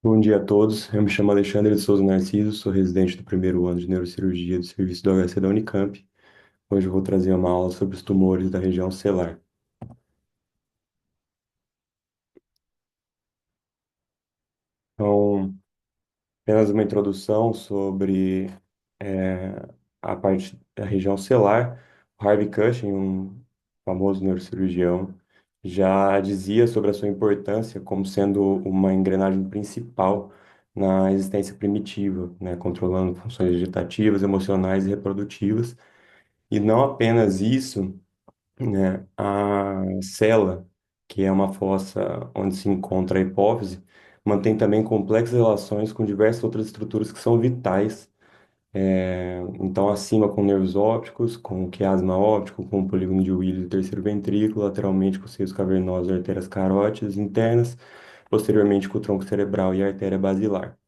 Bom dia a todos. Eu me chamo Alexandre de Souza Narciso, sou residente do primeiro ano de neurocirurgia do serviço do HC da Unicamp. Hoje eu vou trazer uma aula sobre os tumores da região celular. Então, apenas uma introdução sobre eh, a parte da região celular. O Harvey Cushing, um famoso neurocirurgião, já dizia sobre a sua importância como sendo uma engrenagem principal na existência primitiva, né, controlando funções vegetativas, emocionais e reprodutivas. E não apenas isso, né, a cela, que é uma fossa onde se encontra a hipófise, mantém também complexas relações com diversas outras estruturas que são vitais. Então, acima com nervos ópticos, com o quiasma óptico, com o polígono de Willis do terceiro ventrículo, lateralmente com os seios cavernosos e artérias carótidas internas, posteriormente com o tronco cerebral e a artéria basilar.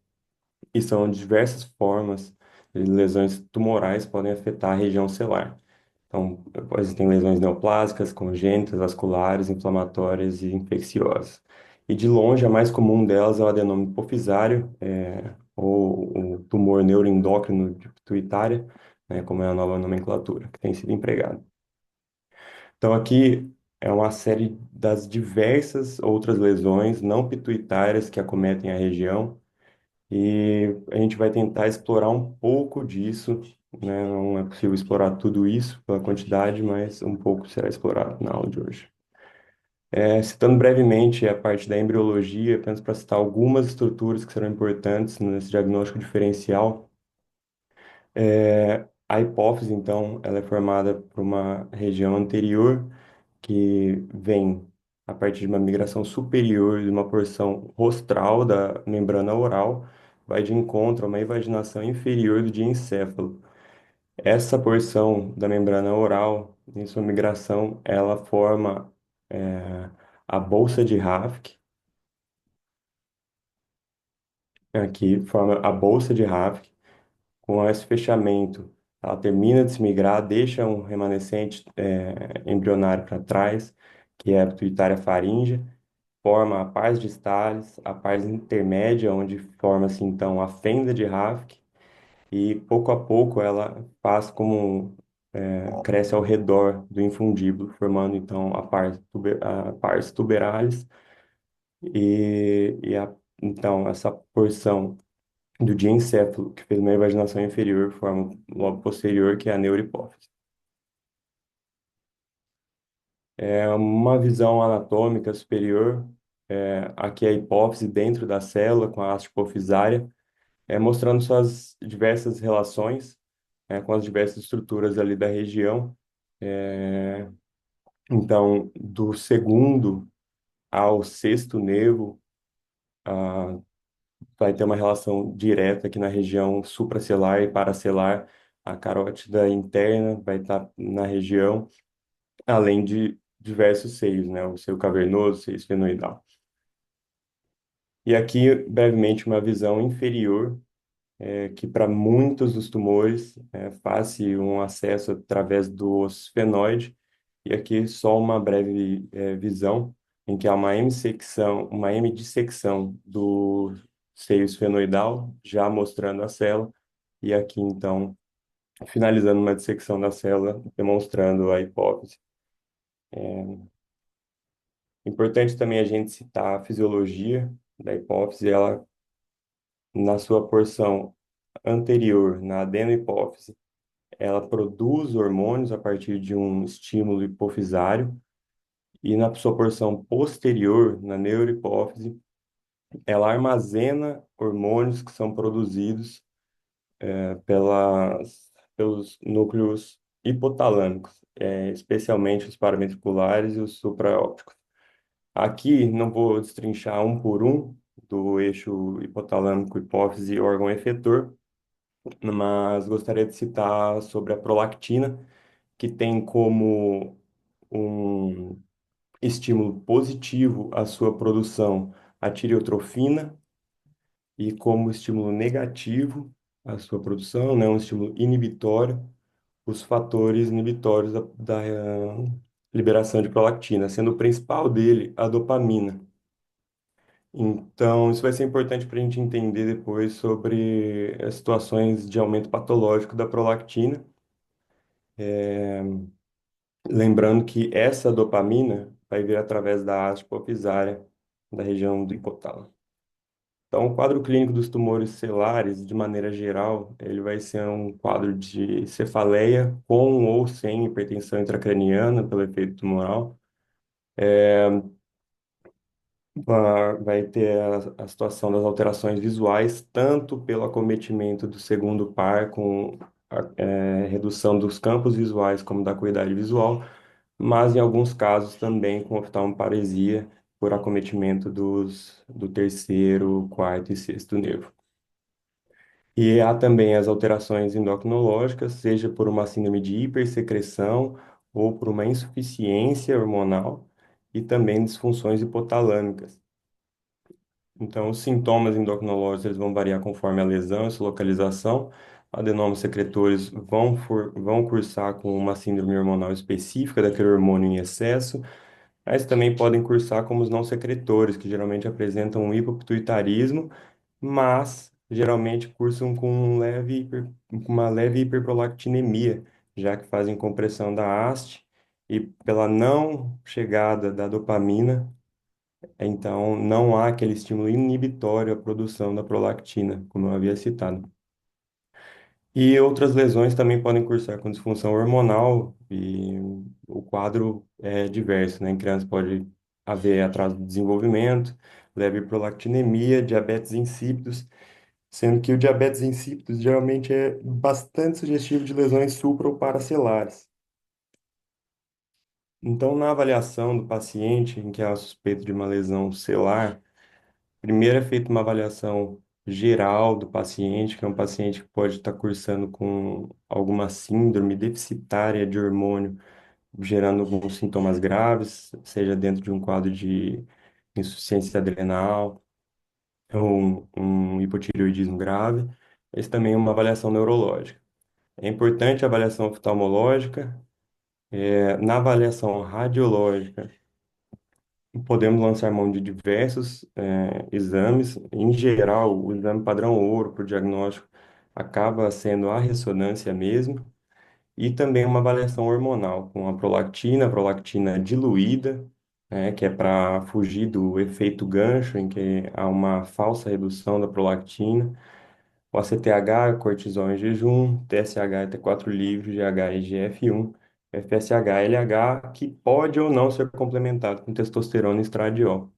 E são diversas formas de lesões tumorais que podem afetar a região celular. Então, existem lesões neoplásicas, congênitas, vasculares, inflamatórias e infecciosas. E de longe, a mais comum delas é o adenoma hipofisário, ou o tumor neuroendócrino de pituitária, né, como é a nova nomenclatura que tem sido empregada. Então, aqui é uma série das diversas outras lesões não pituitárias que acometem a região, e a gente vai tentar explorar um pouco disso, né? Não é possível explorar tudo isso pela quantidade, mas um pouco será explorado na aula de hoje. Citando brevemente a parte da embriologia, apenas para citar algumas estruturas que serão importantes nesse diagnóstico diferencial. A hipófise, então, ela é formada por uma região anterior que vem a partir de uma migração superior de uma porção rostral da membrana oral, vai de encontro a uma invaginação inferior do diencéfalo. Essa porção da membrana oral, em sua migração, ela forma a bolsa de Rafk, aqui forma a bolsa de Rafk. Com esse fechamento, ela termina de se migrar, deixa um remanescente embrionário para trás, que é a pituitária faríngea, forma a pars distalis, a pars intermédia, onde forma-se então a fenda de Rafk, e pouco a pouco ela faz como cresce ao redor do infundíbulo, formando então a pars tuberalis, então essa porção do diencéfalo, que fez uma invaginação inferior, forma o lobo posterior, que é a neurohipófise. É uma visão anatômica superior, aqui é a hipófise dentro da célula, com a haste hipofisária, mostrando suas diversas relações, com as diversas estruturas ali da região. É, então, do segundo ao sexto nervo, ah, vai ter uma relação direta aqui na região supracelular e paracelular. A carótida interna vai estar na região, além de diversos seios, né? O seio cavernoso, o seio esfenoidal. E aqui, brevemente, uma visão inferior, que para muitos dos tumores faz-se um acesso através do esfenoide, e aqui só uma breve visão, em que há uma hemissecção, uma hemidissecção do seio esfenoidal, já mostrando a célula, e aqui então, finalizando uma dissecção da célula, demonstrando a hipófise. Importante também a gente citar a fisiologia da hipófise, ela, na sua porção anterior, na adenohipófise, ela produz hormônios a partir de um estímulo hipofisário, e na sua porção posterior, na neurohipófise, ela armazena hormônios que são produzidos pelos núcleos hipotalâmicos, especialmente os paraventriculares e os supraópticos. Aqui não vou destrinchar um por um do eixo hipotalâmico, hipófise e órgão efetor, mas gostaria de citar sobre a prolactina, que tem como um estímulo positivo à sua produção a tireotrofina, e como estímulo negativo à sua produção, né, um estímulo inibitório, os fatores inibitórios da liberação de prolactina, sendo o principal dele a dopamina. Então, isso vai ser importante para a gente entender depois sobre as situações de aumento patológico da prolactina. Lembrando que essa dopamina vai vir através da haste hipofisária da região do hipotálamo. Então, o quadro clínico dos tumores celares, de maneira geral, ele vai ser um quadro de cefaleia com ou sem hipertensão intracraniana pelo efeito tumoral. Vai ter a situação das alterações visuais, tanto pelo acometimento do segundo par, com redução dos campos visuais, como da acuidade visual, mas em alguns casos também com oftalmoparesia, por acometimento do terceiro, quarto e sexto nervo. E há também as alterações endocrinológicas, seja por uma síndrome de hipersecreção ou por uma insuficiência hormonal, e também disfunções hipotalâmicas. Então, os sintomas endocrinológicos eles vão variar conforme a lesão e sua localização. Adenomas secretores vão cursar com uma síndrome hormonal específica daquele hormônio em excesso, mas também podem cursar como os não secretores, que geralmente apresentam um hipopituitarismo, mas geralmente cursam com com uma leve hiperprolactinemia, já que fazem compressão da haste e pela não chegada da dopamina, então não há aquele estímulo inibitório à produção da prolactina, como eu havia citado. E outras lesões também podem cursar com disfunção hormonal e o quadro é diverso, né? Em crianças pode haver atraso do desenvolvimento, leve prolactinemia, diabetes insípidos, sendo que o diabetes insípidos geralmente é bastante sugestivo de lesões supra ou paracelares. Então, na avaliação do paciente em que há suspeito de uma lesão celular, primeiro é feita uma avaliação geral do paciente, que é um paciente que pode estar cursando com alguma síndrome deficitária de hormônio, gerando alguns sintomas graves, seja dentro de um quadro de insuficiência adrenal ou um hipotireoidismo grave. Esse também é uma avaliação neurológica. É importante a avaliação oftalmológica. Na avaliação radiológica, podemos lançar mão de diversos exames. Em geral, o exame padrão ouro para o diagnóstico acaba sendo a ressonância mesmo, e também uma avaliação hormonal com a prolactina diluída, né, que é para fugir do efeito gancho, em que há uma falsa redução da prolactina. O ACTH, cortisol em jejum, TSH, T4 livre, GH e GF1, FSH, LH, que pode ou não ser complementado com testosterona e estradiol.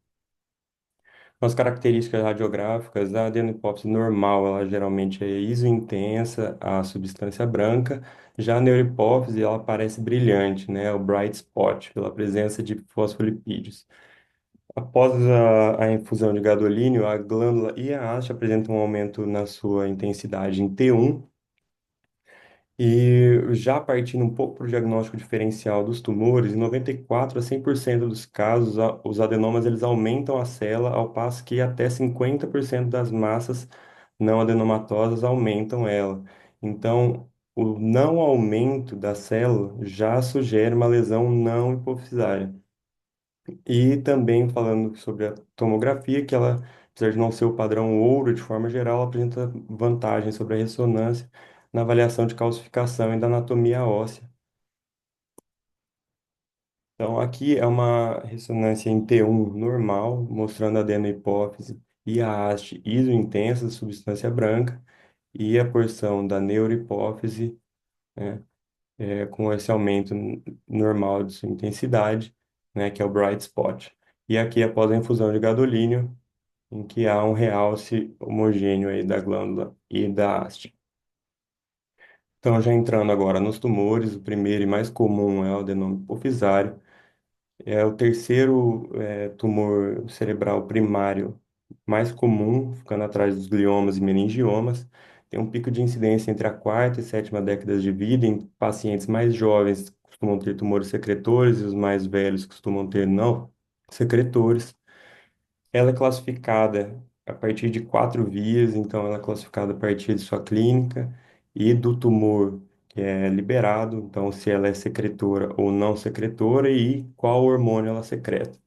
As características radiográficas, a adenopause normal, ela geralmente é isointensa, a substância branca. Já a neurohipófise, ela parece brilhante, né? O bright spot, pela presença de fosfolipídios. Após a infusão de gadolínio, a glândula e a haste apresentam um aumento na sua intensidade em T1, e já partindo um pouco para o diagnóstico diferencial dos tumores, em 94 a 100% dos casos, os adenomas eles aumentam a célula, ao passo que até 50% das massas não adenomatosas aumentam ela. Então, o não aumento da célula já sugere uma lesão não hipofisária. E também falando sobre a tomografia, que ela, apesar de não ser o padrão ouro de forma geral, ela apresenta vantagens sobre a ressonância na avaliação de calcificação e da anatomia óssea. Então, aqui é uma ressonância em T1 normal, mostrando a adenohipófise e a haste isointensa, substância branca, e a porção da neurohipófise, né, com esse aumento normal de sua intensidade, né, que é o bright spot. E aqui, após a infusão de gadolínio, em que há um realce homogêneo aí da glândula e da haste. Então, já entrando agora nos tumores, o primeiro e mais comum é o adenoma hipofisário. É o terceiro tumor cerebral primário mais comum, ficando atrás dos gliomas e meningiomas. Tem um pico de incidência entre a quarta e sétima décadas de vida. Em pacientes mais jovens costumam ter tumores secretores e os mais velhos costumam ter não secretores. Ela é classificada a partir de quatro vias, então ela é classificada a partir de sua clínica e do tumor que é liberado, então se ela é secretora ou não secretora e qual hormônio ela secreta.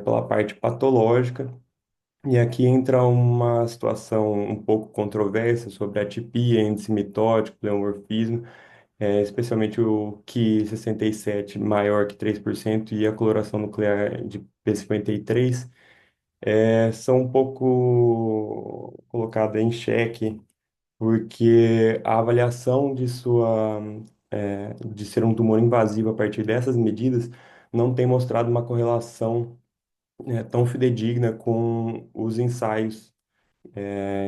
Pela parte patológica, E aqui entra uma situação um pouco controversa sobre atipia, índice mitótico, pleomorfismo, especialmente o Ki 67 maior que 3% e a coloração nuclear de P53, são um pouco colocadas em xeque, porque a avaliação de ser um tumor invasivo a partir dessas medidas não tem mostrado uma correlação, tão fidedigna com os ensaios.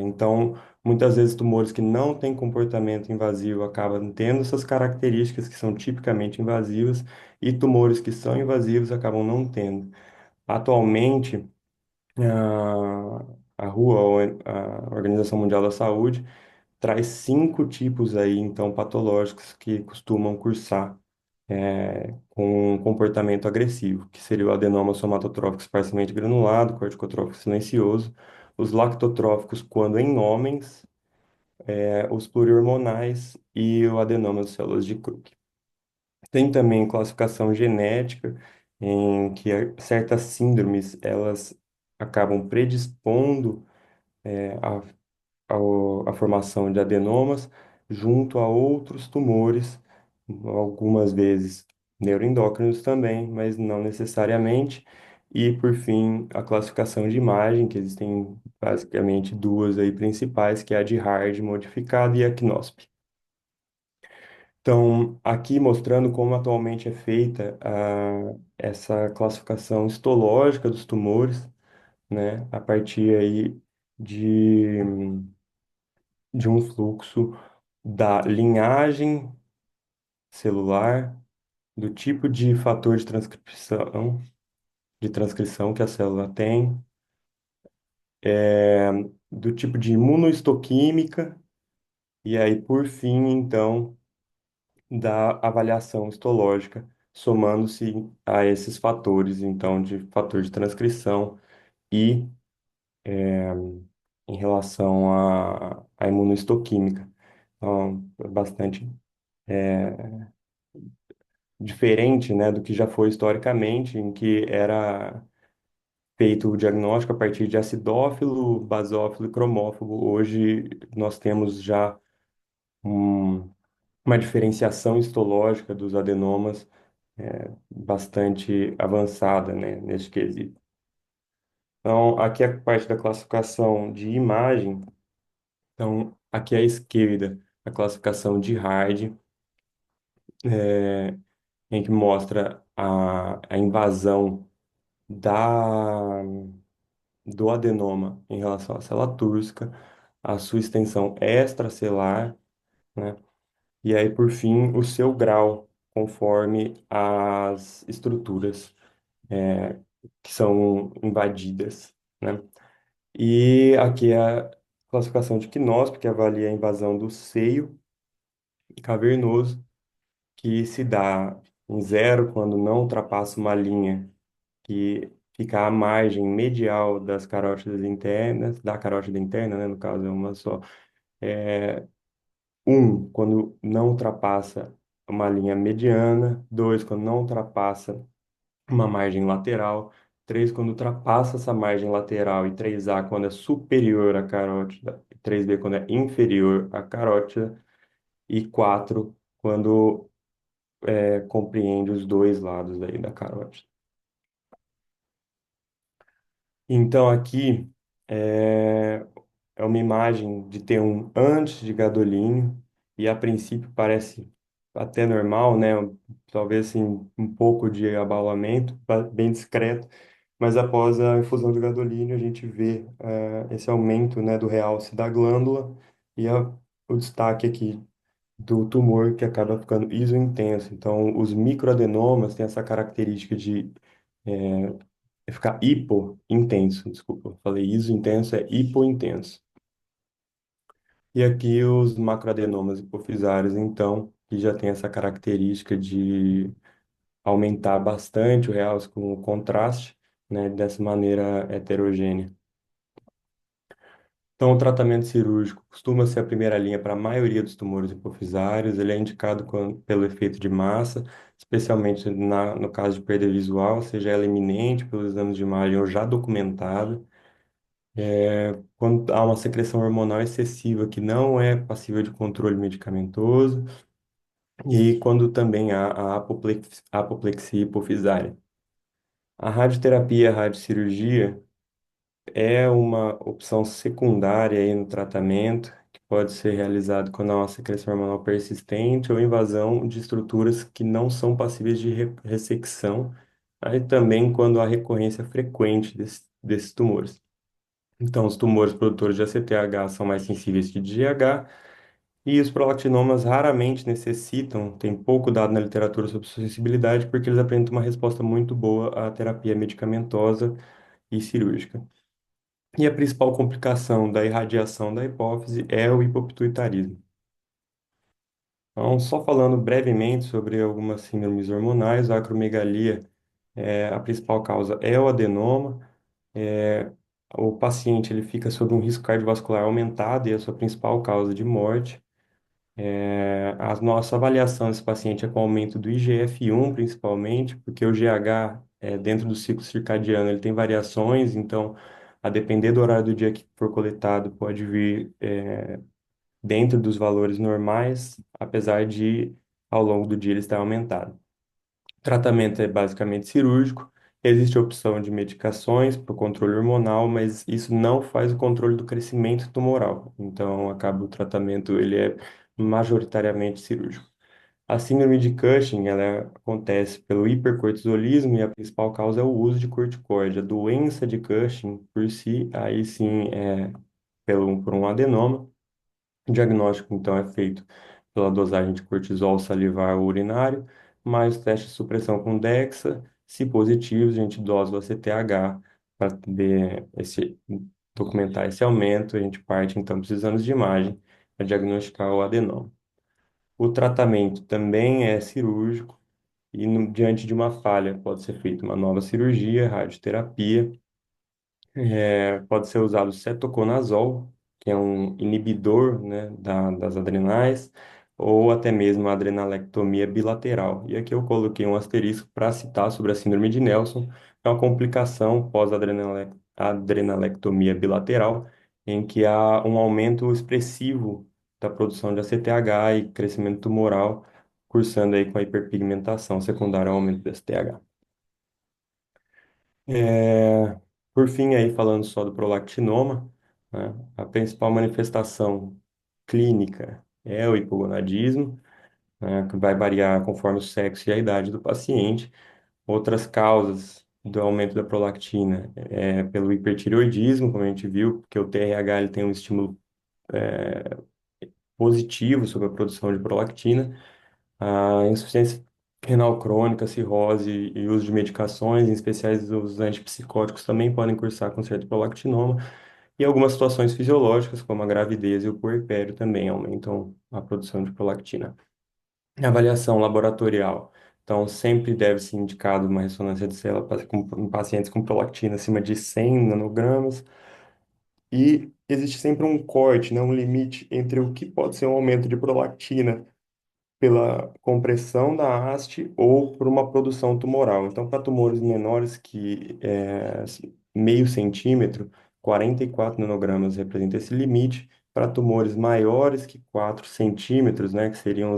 Então, muitas vezes tumores que não têm comportamento invasivo acabam tendo essas características que são tipicamente invasivas, e tumores que são invasivos acabam não tendo. Atualmente, a RUA, ou a Organização Mundial da Saúde, traz 5 tipos aí, então, patológicos que costumam cursar com comportamento agressivo, que seria o adenoma somatotrófico esparsamente granulado, corticotrófico silencioso, os lactotróficos quando em homens, os pluriormonais e o adenoma de células de Krupp. Tem também classificação genética, em que certas síndromes elas acabam predispondo a formação de adenomas junto a outros tumores, algumas vezes neuroendócrinos também, mas não necessariamente. E, por fim, a classificação de imagem, que existem basicamente duas aí principais, que é a de Hard modificada e a CNOSP. Então, aqui mostrando como atualmente é feita essa classificação histológica dos tumores, né, a partir aí de de um fluxo da linhagem celular, do tipo de fator de transcrição que a célula tem, é, do tipo de imunohistoquímica, e aí, por fim, então, da avaliação histológica, somando-se a esses fatores, então, de fator de transcrição e em relação à imunohistoquímica. Então, é bastante diferente, né, do que já foi historicamente, em que era feito o diagnóstico a partir de acidófilo, basófilo e cromófilo. Hoje nós temos já um- uma diferenciação histológica dos adenomas bastante avançada, né, neste quesito. Então, aqui é a parte da classificação de imagem. Então, aqui à esquerda, a classificação de Hard, em que mostra a invasão da do adenoma em relação à célula túrcica, a sua extensão extracelular, né? E aí, por fim, o seu grau, conforme as estruturas que são invadidas, né? E aqui é a classificação de Knosp, que avalia a invasão do seio cavernoso, que se dá em zero quando não ultrapassa uma linha que fica à margem medial das carótidas internas, da carótida interna, né, no caso é uma só. Quando não ultrapassa uma linha mediana. Dois, quando não ultrapassa uma margem lateral. Três, quando ultrapassa essa margem lateral. E 3A, quando é superior à carótida. E 3B, quando é inferior à carótida. E 4, quando compreende os dois lados aí da carótida. Então, aqui é, é uma imagem de ter um antes de gadolínio, e a princípio parece até normal, né? Talvez assim, um pouco de abaulamento, bem discreto, mas após a infusão de gadolínio a gente vê esse aumento, né, do realce da glândula e o destaque aqui do tumor que acaba ficando isointenso. Então, os microadenomas têm essa característica de ficar hipointenso, desculpa, eu falei isointenso, é hipointenso. E aqui os macroadenomas hipofisários, então, que já tem essa característica de aumentar bastante o realce com o contraste, né, dessa maneira heterogênea. Então, o tratamento cirúrgico costuma ser a primeira linha para a maioria dos tumores hipofisários. Ele é indicado pelo efeito de massa, especialmente no caso de perda visual, seja ela iminente pelos exames de imagem ou já documentada. Quando há uma secreção hormonal excessiva que não é passível de controle medicamentoso, e quando também há a apoplexia hipofisária. A radioterapia e a radiocirurgia é uma opção secundária aí no tratamento, que pode ser realizado quando há uma secreção hormonal persistente ou invasão de estruturas que não são passíveis de ressecção, aí também quando há recorrência frequente desses tumores. Então, os tumores produtores de ACTH são mais sensíveis que de GH, e os prolactinomas raramente necessitam, tem pouco dado na literatura sobre sua sensibilidade, porque eles apresentam uma resposta muito boa à terapia medicamentosa e cirúrgica. E a principal complicação da irradiação da hipófise é o hipopituitarismo. Então, só falando brevemente sobre algumas síndromes hormonais, a acromegalia, a principal causa é o adenoma. É, o paciente ele fica sob um risco cardiovascular aumentado e é a sua principal causa de morte. A nossa avaliação desse paciente é com aumento do IGF-1, principalmente, porque o GH, dentro do ciclo circadiano, ele tem variações, então, a depender do horário do dia que for coletado, pode vir dentro dos valores normais, apesar de, ao longo do dia, ele estar aumentado. O tratamento é basicamente cirúrgico, existe a opção de medicações para o controle hormonal, mas isso não faz o controle do crescimento tumoral, então, acaba o tratamento, ele é majoritariamente cirúrgico. A síndrome de Cushing, ela acontece pelo hipercortisolismo e a principal causa é o uso de corticoide. A doença de Cushing, por si, aí sim é por um adenoma. O diagnóstico, então, é feito pela dosagem de cortisol salivar ou urinário, mais teste de supressão com DEXA. Se positivos, a gente dosa o ACTH para documentar esse aumento. A gente parte, então, para os exames de imagem para diagnosticar o adenoma. O tratamento também é cirúrgico e, diante de uma falha, pode ser feita uma nova cirurgia, radioterapia. Pode ser usado cetoconazol, que é um inibidor, né, das adrenais, ou até mesmo a adrenalectomia bilateral. E aqui eu coloquei um asterisco para citar sobre a síndrome de Nelson, que é uma complicação pós-adrenalectomia bilateral, em que há um aumento expressivo da produção de ACTH e crescimento tumoral, cursando aí com a hiperpigmentação secundária ao aumento do STH. É, por fim, aí falando só do prolactinoma, né, a principal manifestação clínica é o hipogonadismo, né, que vai variar conforme o sexo e a idade do paciente. Outras causas do aumento da prolactina é pelo hipertireoidismo, como a gente viu, porque o TRH ele tem um estímulo positivo sobre a produção de prolactina. A insuficiência renal crônica, cirrose e uso de medicações, em especiais os antipsicóticos, também podem cursar com certo prolactinoma. E algumas situações fisiológicas, como a gravidez e o puerpério, também aumentam a produção de prolactina. Avaliação laboratorial. Então, sempre deve ser indicado uma ressonância de célula em pacientes com prolactina acima de 100 nanogramas. E existe sempre um corte, né, um limite entre o que pode ser um aumento de prolactina pela compressão da haste ou por uma produção tumoral. Então, para tumores menores que meio centímetro, 44 nanogramas representa esse limite. Para tumores maiores que 4 centímetros, né, que seriam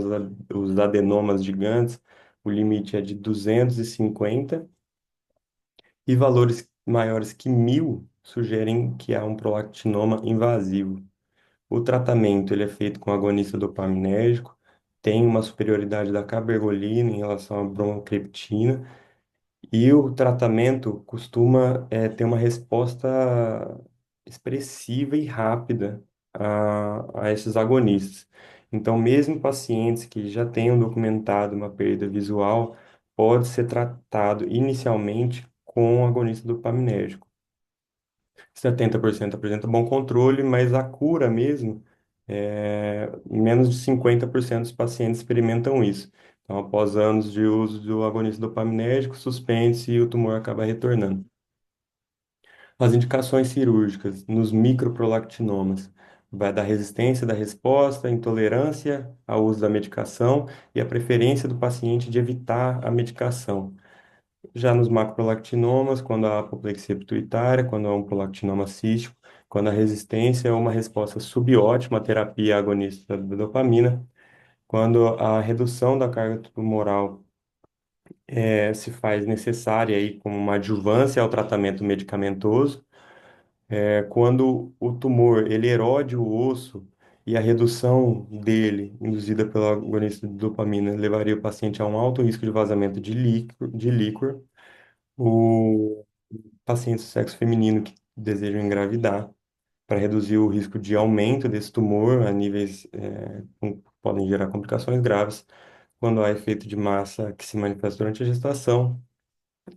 os adenomas gigantes, o limite é de 250 e valores maiores que 1.000 sugerem que há um prolactinoma invasivo. O tratamento ele é feito com agonista dopaminérgico, tem uma superioridade da cabergolina em relação à bromocriptina, e o tratamento costuma ter uma resposta expressiva e rápida a esses agonistas. Então, mesmo pacientes que já tenham documentado uma perda visual, pode ser tratado inicialmente com agonista dopaminérgico. 70% apresenta bom controle, mas a cura mesmo, menos de 50% dos pacientes experimentam isso. Então, após anos de uso do agonista dopaminérgico, suspende-se e o tumor acaba retornando. As indicações cirúrgicas nos microprolactinomas vai da resistência da resposta, intolerância ao uso da medicação e a preferência do paciente de evitar a medicação. Já nos macrolactinomas, quando há apoplexia pituitária, quando há um prolactinoma cístico, quando a resistência é uma resposta subótima à terapia agonista da dopamina, quando a redução da carga tumoral se faz necessária aí como uma adjuvância ao tratamento medicamentoso, quando o tumor ele erode o osso e a redução dele, induzida pelo agonista de dopamina, levaria o paciente a um alto risco de vazamento de líquor, o paciente do sexo feminino que desejam engravidar, para reduzir o risco de aumento desse tumor a níveis podem gerar complicações graves, quando há efeito de massa que se manifesta durante a gestação,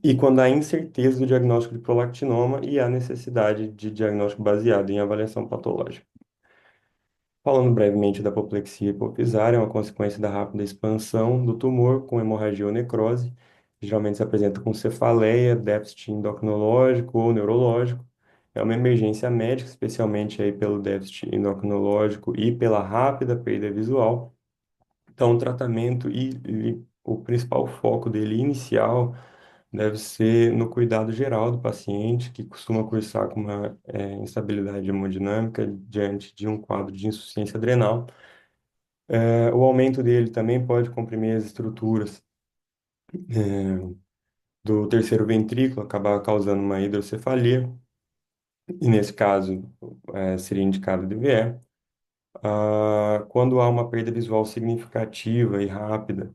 e quando há incerteza do diagnóstico de prolactinoma e há necessidade de diagnóstico baseado em avaliação patológica. Falando brevemente da apoplexia hipofisária, é uma consequência da rápida expansão do tumor com hemorragia ou necrose. Geralmente se apresenta com cefaleia, déficit endocrinológico ou neurológico. É uma emergência médica, especialmente aí pelo déficit endocrinológico e pela rápida perda visual. Então, o tratamento e o principal foco dele inicial deve ser no cuidado geral do paciente, que costuma cursar com uma instabilidade hemodinâmica diante de um quadro de insuficiência adrenal. O aumento dele também pode comprimir as estruturas do terceiro ventrículo, acabar causando uma hidrocefalia, e nesse caso seria indicado DVE. Quando há uma perda visual significativa e rápida,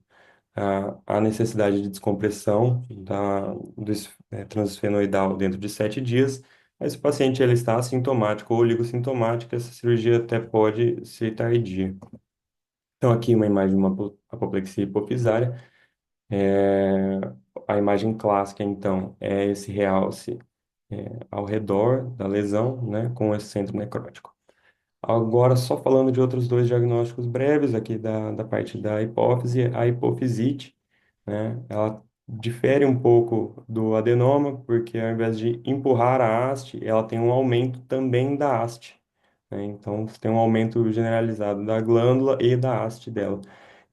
a necessidade de descompressão transfenoidal dentro de 7 dias. Mas se o paciente ele está assintomático ou oligossintomático, essa cirurgia até pode ser tardia. Então, aqui uma imagem de uma apoplexia hipofisária. É, a imagem clássica, então, é esse realce ao redor da lesão, né, com esse centro necrótico. Agora, só falando de outros dois diagnósticos breves aqui da parte da hipófise, a hipofisite, né? Ela difere um pouco do adenoma, porque ao invés de empurrar a haste, ela tem um aumento também da haste, né? Então, você tem um aumento generalizado da glândula e da haste dela.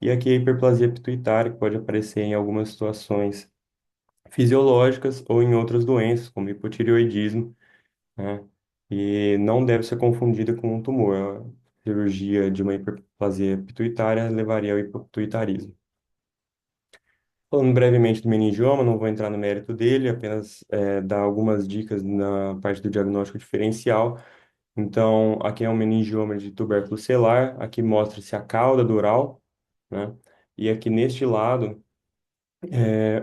E aqui a hiperplasia pituitária que pode aparecer em algumas situações fisiológicas ou em outras doenças, como hipotireoidismo, né? E não deve ser confundida com um tumor. A cirurgia de uma hiperplasia pituitária levaria ao hipopituitarismo. Falando brevemente do meningioma, não vou entrar no mérito dele, apenas dar algumas dicas na parte do diagnóstico diferencial. Então, aqui é um meningioma de tubérculo selar, aqui mostra-se a cauda dural, né? E aqui neste lado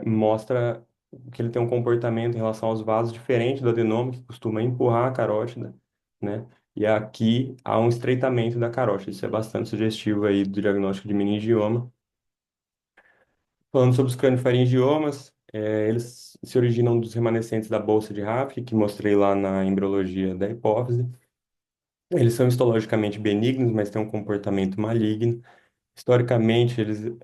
mostra que ele tem um comportamento em relação aos vasos diferente do adenoma, que costuma empurrar a carótida, né? E aqui há um estreitamento da carótida. Isso é bastante sugestivo aí do diagnóstico de meningioma. Falando sobre os craniofaringiomas, eles se originam dos remanescentes da bolsa de Raffke, que mostrei lá na embriologia da hipófise. Eles são histologicamente benignos, mas têm um comportamento maligno. Historicamente, eles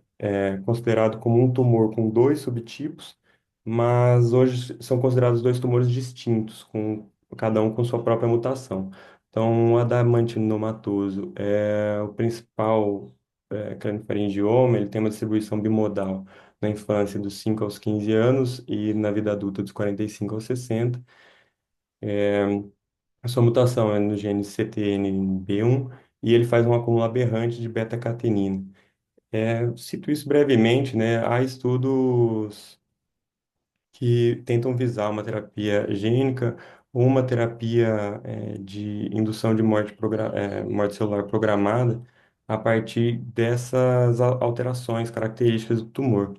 considerado como um tumor com dois subtipos, mas hoje são considerados dois tumores distintos, com cada um com sua própria mutação. Então, o adamantinomatoso é o principal craniofaringioma, ele tem uma distribuição bimodal na infância dos 5 aos 15 anos e na vida adulta dos 45 aos 60. A sua mutação é no gene CTNB1 e ele faz um acúmulo aberrante de beta-catenina. Cito isso brevemente, né? Há estudos que tentam visar uma terapia gênica ou uma terapia de indução de morte celular programada a partir dessas alterações características do tumor.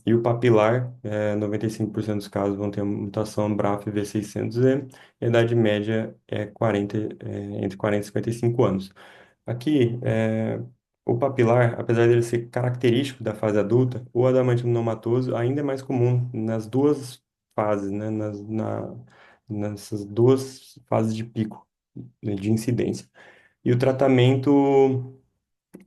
E o papilar, 95% dos casos vão ter uma mutação BRAF V600E, e a idade média é entre 40 e 55 anos. Aqui, o papilar, apesar dele ser característico da fase adulta, o adamantinomatoso ainda é mais comum nas duas fases, né, nessas duas fases de pico, né, de incidência. E o tratamento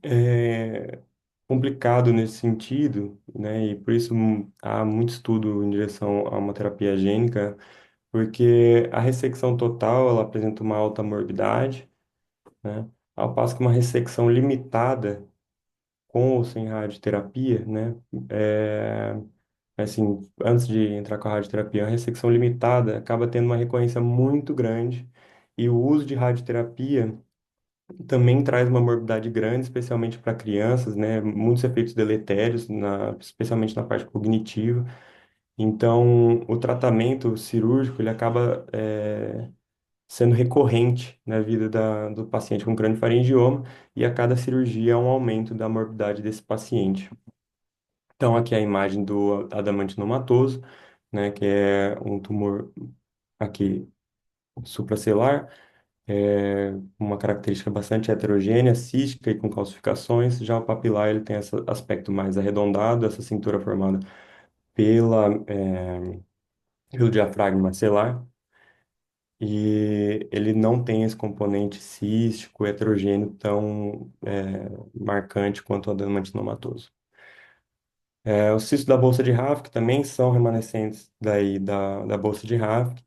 é complicado nesse sentido, né, e por isso há muito estudo em direção a uma terapia gênica, porque a ressecção total, ela apresenta uma alta morbidade, né, ao passo que uma ressecção limitada com ou sem radioterapia, né? É, assim, antes de entrar com a radioterapia, a ressecção limitada acaba tendo uma recorrência muito grande E o uso de radioterapia também traz uma morbidade grande, especialmente para crianças, né? Muitos efeitos deletérios, especialmente na parte cognitiva. Então, o tratamento cirúrgico, ele acaba sendo recorrente na vida do paciente com craniofaringioma e a cada cirurgia há um aumento da morbidade desse paciente. Então, aqui é a imagem do adamantinomatoso, né, que é um tumor aqui supracelular, uma característica bastante heterogênea, cística e com calcificações. Já o papilar, ele tem esse aspecto mais arredondado, essa cintura formada pelo diafragma maxilar, e ele não tem esse componente cístico, heterogêneo tão marcante quanto o adenomatoso. Os cistos da bolsa de Hafk também são remanescentes da bolsa de Hafk.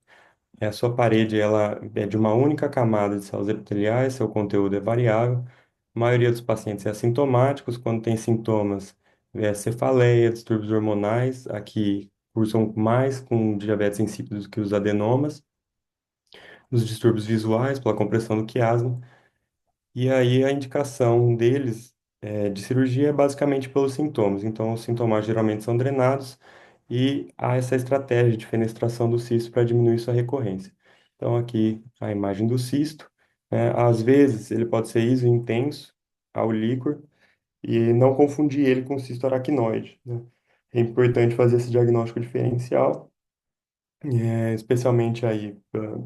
A sua parede ela é de uma única camada de células epiteliais, seu conteúdo é variável. A maioria dos pacientes é assintomáticos, quando tem sintomas, cefaleia, distúrbios hormonais, aqui cursam mais com diabetes insípidos que os adenomas, os distúrbios visuais pela compressão do quiasma. E aí a indicação deles de cirurgia é basicamente pelos sintomas. Então, os sintomas geralmente são drenados e há essa estratégia de fenestração do cisto para diminuir sua recorrência. Então, aqui a imagem do cisto, né? Às vezes ele pode ser iso-intenso ao líquor e não confundir ele com cisto aracnoide, né? É importante fazer esse diagnóstico diferencial, especialmente aí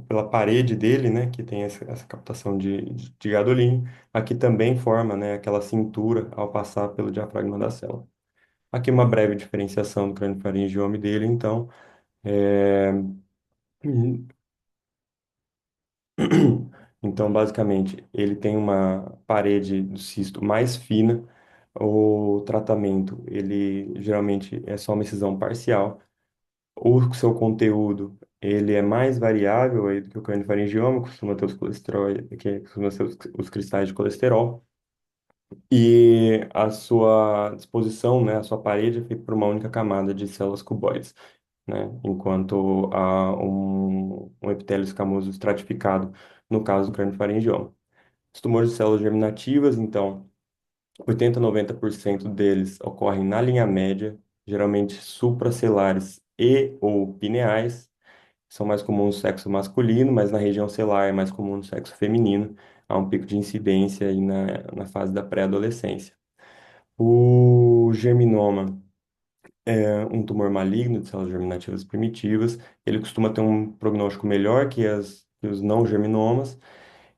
pela parede dele, né, que tem essa captação de gadolinho. Aqui também forma, né, aquela cintura ao passar pelo diafragma da célula. Aqui uma breve diferenciação do craniofaringioma dele, então. é, Então, basicamente, ele tem uma parede do cisto mais fina. O tratamento, ele geralmente é só uma excisão parcial. O seu conteúdo, ele é mais variável aí do que o craniofaringioma, costuma ter os colesterol, que costuma ser os cristais de colesterol. E a sua disposição, né, a sua parede é feita por uma única camada de células cuboides, né, enquanto há um epitélio escamoso estratificado no caso do craniofaringioma. Os tumores de células germinativas, então, 80 a 90% deles ocorrem na linha média, geralmente supracelares e ou pineais. São mais comuns no sexo masculino, mas na região celular é mais comum no sexo feminino. Há um pico de incidência aí na fase da pré-adolescência. O germinoma é um tumor maligno de células germinativas primitivas. Ele costuma ter um prognóstico melhor que os não germinomas.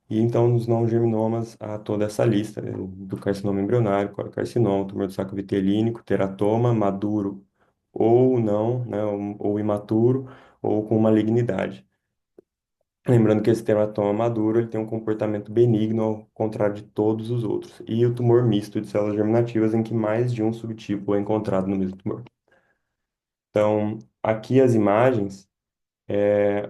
E então, nos não germinomas, há toda essa lista, né, do carcinoma embrionário, corocarcinoma, tumor do saco vitelínico, teratoma, maduro ou não, né, ou imaturo, ou com malignidade. Lembrando que esse teratoma maduro ele tem um comportamento benigno, ao contrário de todos os outros. E o tumor misto de células germinativas, em que mais de um subtipo é encontrado no mesmo tumor. Então, aqui as imagens.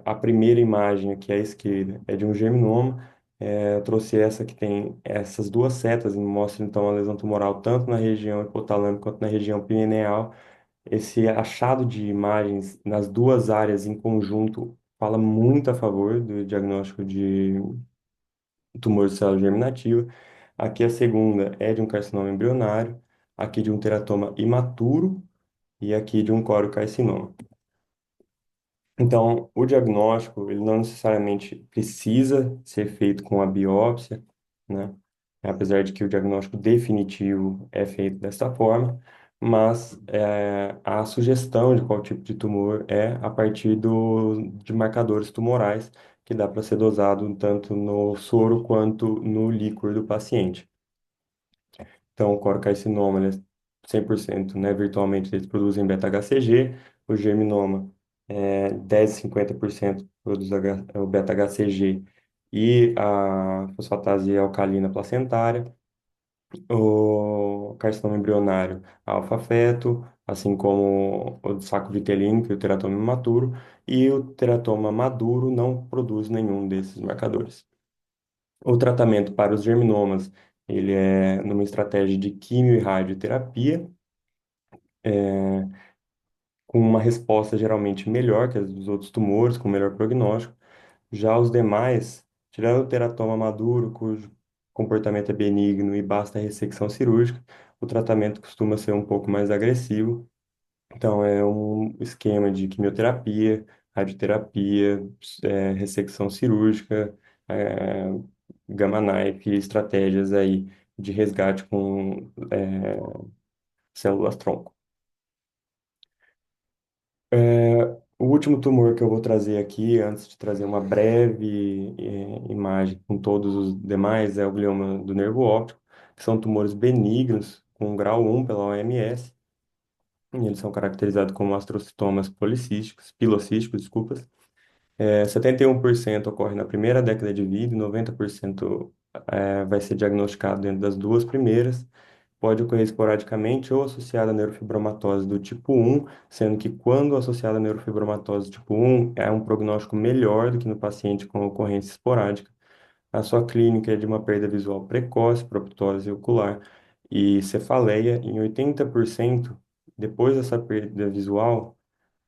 A primeira imagem aqui à esquerda é de um germinoma. Eu trouxe essa que tem essas duas setas, e mostra então a lesão tumoral tanto na região hipotalâmica quanto na região pineal. Esse achado de imagens nas duas áreas em conjunto fala muito a favor do diagnóstico de tumor de célula germinativa. Aqui a segunda é de um carcinoma embrionário, aqui de um teratoma imaturo e aqui de um corocarcinoma. Então, o diagnóstico, ele não necessariamente precisa ser feito com a biópsia, né? Apesar de que o diagnóstico definitivo é feito desta forma, mas a sugestão de qual tipo de tumor é a partir de marcadores tumorais, que dá para ser dosado tanto no soro quanto no líquor do paciente. Então, o corocarcinoma, ele é 100%, né, virtualmente, eles produzem beta-HCG. O germinoma, 10 a 50% produz o beta-HCG e a fosfatase alcalina placentária. O carcinoma embrionário, alfa-feto, assim como o saco vitelínico e o teratoma imaturo. E o teratoma maduro não produz nenhum desses marcadores. O tratamento para os germinomas, ele é numa estratégia de quimio e radioterapia, é, com uma resposta geralmente melhor que as dos outros tumores, com melhor prognóstico. Já os demais Tirando o teratoma maduro, cujo comportamento é benigno e basta ressecção cirúrgica, o tratamento costuma ser um pouco mais agressivo. Então, é um esquema de quimioterapia, radioterapia, ressecção cirúrgica, é, gamma knife, estratégias aí de resgate com células-tronco. O último tumor que eu vou trazer aqui, antes de trazer uma breve imagem com todos os demais, é o glioma do nervo óptico, que são tumores benignos, com grau 1 pela OMS, e eles são caracterizados como astrocitomas policísticos, pilocísticos, desculpa. 71% ocorre na primeira década de vida e 90% vai ser diagnosticado dentro das duas primeiras. Pode ocorrer esporadicamente ou associada à neurofibromatose do tipo 1, sendo que quando associada à neurofibromatose do tipo 1, é um prognóstico melhor do que no paciente com ocorrência esporádica. A sua clínica é de uma perda visual precoce, proptose ocular e cefaleia. Em 80%, depois dessa perda visual,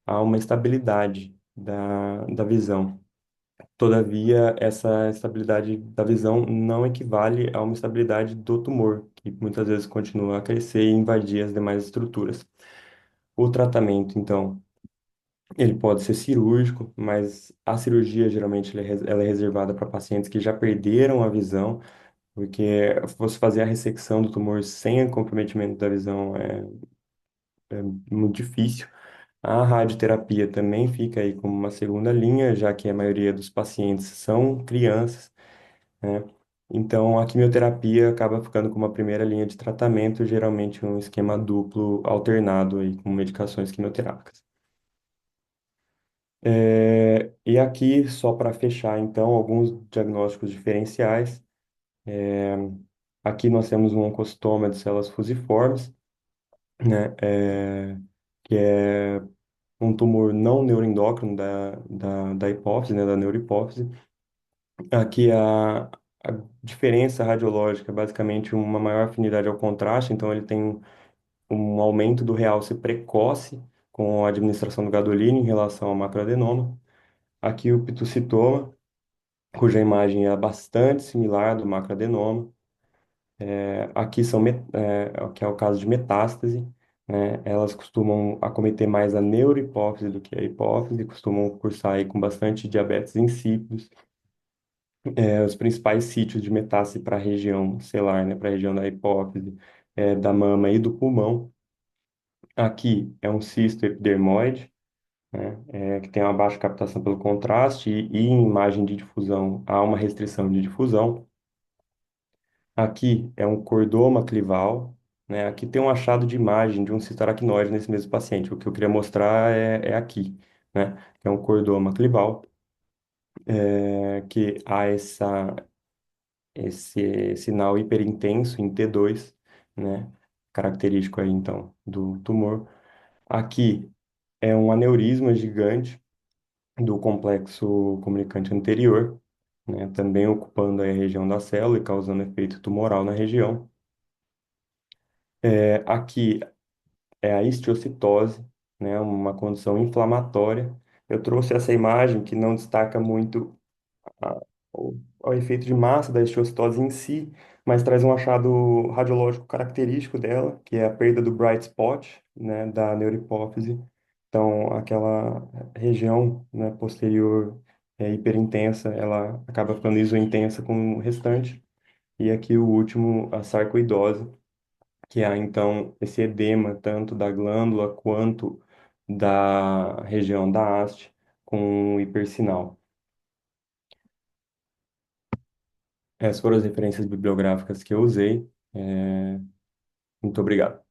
há uma estabilidade da visão. Todavia, essa estabilidade da visão não equivale a uma estabilidade do tumor, que muitas vezes continua a crescer e invadir as demais estruturas. O tratamento, então, ele pode ser cirúrgico, mas a cirurgia geralmente ela é reservada para pacientes que já perderam a visão, porque você fazer a ressecção do tumor sem comprometimento da visão é muito difícil. A radioterapia também fica aí como uma segunda linha, já que a maioria dos pacientes são crianças, né? Então, a quimioterapia acaba ficando como a primeira linha de tratamento, geralmente um esquema duplo alternado aí com medicações quimioterápicas. E aqui, só para fechar, então, alguns diagnósticos diferenciais. Aqui nós temos um oncostoma de células fusiformes, né? Que é um tumor não neuroendócrino da hipófise, né? Da neurohipófise. Aqui a diferença radiológica é basicamente uma maior afinidade ao contraste, então ele tem um aumento do realce precoce com a administração do gadolínio em relação ao macroadenoma. Aqui o pitucitoma, cuja imagem é bastante similar do macroadenoma. Aqui que é o caso de metástase, né? Elas costumam acometer mais a neurohipófise do que a hipófise, costumam cursar aí com bastante diabetes insípidos. Os principais sítios de metástase para a região celular, né? Para a região da hipófise, da mama e do pulmão. Aqui é um cisto epidermoide, né, que tem uma baixa captação pelo contraste e em imagem de difusão há uma restrição de difusão. Aqui é um cordoma clival, né, aqui tem um achado de imagem de um cisto aracnoide nesse mesmo paciente. O que eu queria mostrar é aqui, né, que é um cordoma clival, que há esse sinal hiperintenso em T2, né, característico aí então do tumor. Aqui é um aneurisma gigante do complexo comunicante anterior, né, também ocupando aí a região da célula e causando efeito tumoral na região. Aqui é a histiocitose, né, uma condição inflamatória. Eu trouxe essa imagem que não destaca muito a- o efeito de massa da histiocitose em si, mas traz um achado radiológico característico dela, que é a perda do bright spot, né, da neurohipófise. Então, aquela região, né, posterior hiperintensa, ela acaba ficando isointensa com o restante. E aqui o último, a sarcoidose, que há então esse edema tanto da glândula quanto da região da haste com hipersinal. Essas foram as referências bibliográficas que eu usei. Muito obrigado.